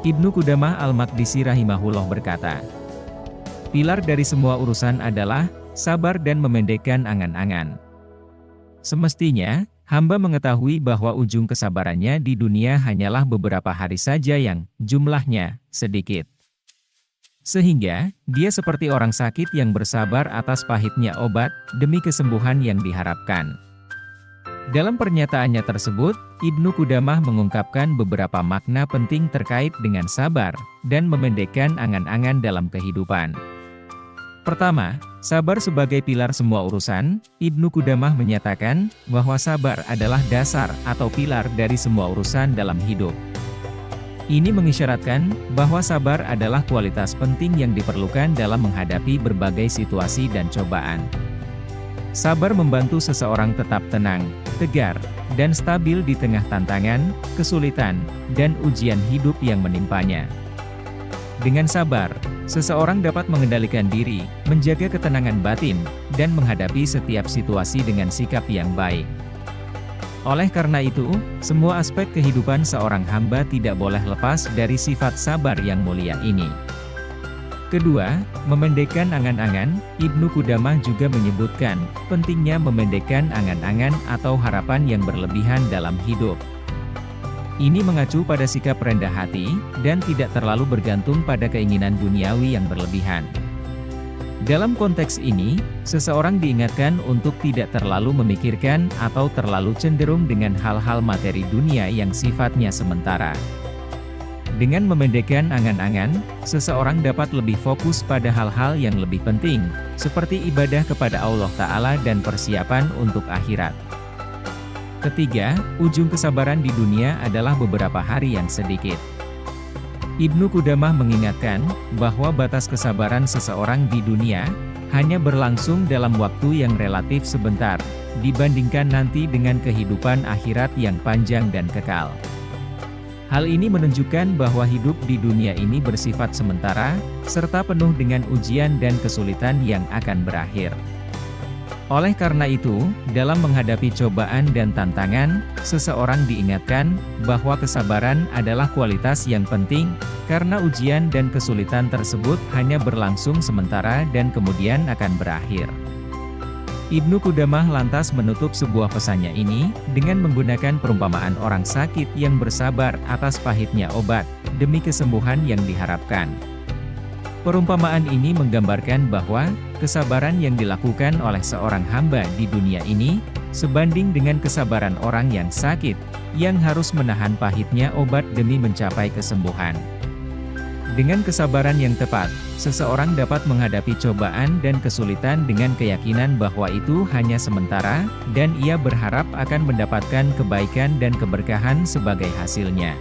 Ibnu Qudamah Al-Maqdisi rahimahullah berkata, pilar dari semua urusan adalah sabar dan memendekkan angan-angan. Semestinya, hamba mengetahui bahwa ujung kesabarannya di dunia hanyalah beberapa hari saja yang jumlahnya sedikit. Sehingga, dia seperti orang sakit yang bersabar atas pahitnya obat demi kesembuhan yang diharapkan. Dalam pernyataannya tersebut, Ibnu Qudamah mengungkapkan beberapa makna penting terkait dengan sabar dan memendekkan angan-angan dalam kehidupan. Pertama, sabar sebagai pilar semua urusan. Ibnu Qudamah menyatakan bahwa sabar adalah dasar atau pilar dari semua urusan dalam hidup. Ini mengisyaratkan bahwa sabar adalah kualitas penting yang diperlukan dalam menghadapi berbagai situasi dan cobaan. Sabar membantu seseorang tetap tenang, tegar, dan stabil di tengah tantangan, kesulitan, dan ujian hidup yang menimpanya. Dengan sabar, seseorang dapat mengendalikan diri, menjaga ketenangan batin, dan menghadapi setiap situasi dengan sikap yang baik. Oleh karena itu, semua aspek kehidupan seorang hamba tidak boleh lepas dari sifat sabar yang mulia ini. Kedua, memendekkan angan-angan. Ibnu Qudamah juga menyebutkan pentingnya memendekkan angan-angan atau harapan yang berlebihan dalam hidup. Ini mengacu pada sikap rendah hati, dan tidak terlalu bergantung pada keinginan duniawi yang berlebihan. Dalam konteks ini, seseorang diingatkan untuk tidak terlalu memikirkan atau terlalu cenderung dengan hal-hal materi dunia yang sifatnya sementara. Dengan memendekkan angan-angan, seseorang dapat lebih fokus pada hal-hal yang lebih penting, seperti ibadah kepada Allah Ta'ala dan persiapan untuk akhirat. Ketiga, ujung kesabaran di dunia adalah beberapa hari yang sedikit. Ibnu Qudamah mengingatkan bahwa batas kesabaran seseorang di dunia hanya berlangsung dalam waktu yang relatif sebentar, dibandingkan nanti dengan kehidupan akhirat yang panjang dan kekal. Hal ini menunjukkan bahwa hidup di dunia ini bersifat sementara, serta penuh dengan ujian dan kesulitan yang akan berakhir. Oleh karena itu, dalam menghadapi cobaan dan tantangan, seseorang diingatkan bahwa kesabaran adalah kualitas yang penting, karena ujian dan kesulitan tersebut hanya berlangsung sementara dan kemudian akan berakhir. Ibnu Qudamah lantas menutup sebuah pesannya ini dengan menggunakan perumpamaan orang sakit yang bersabar atas pahitnya obat demi kesembuhan yang diharapkan. Perumpamaan ini menggambarkan bahwa kesabaran yang dilakukan oleh seorang hamba di dunia ini sebanding dengan kesabaran orang yang sakit yang harus menahan pahitnya obat demi mencapai kesembuhan. Dengan kesabaran yang tepat, seseorang dapat menghadapi cobaan dan kesulitan dengan keyakinan bahwa itu hanya sementara, dan ia berharap akan mendapatkan kebaikan dan keberkahan sebagai hasilnya.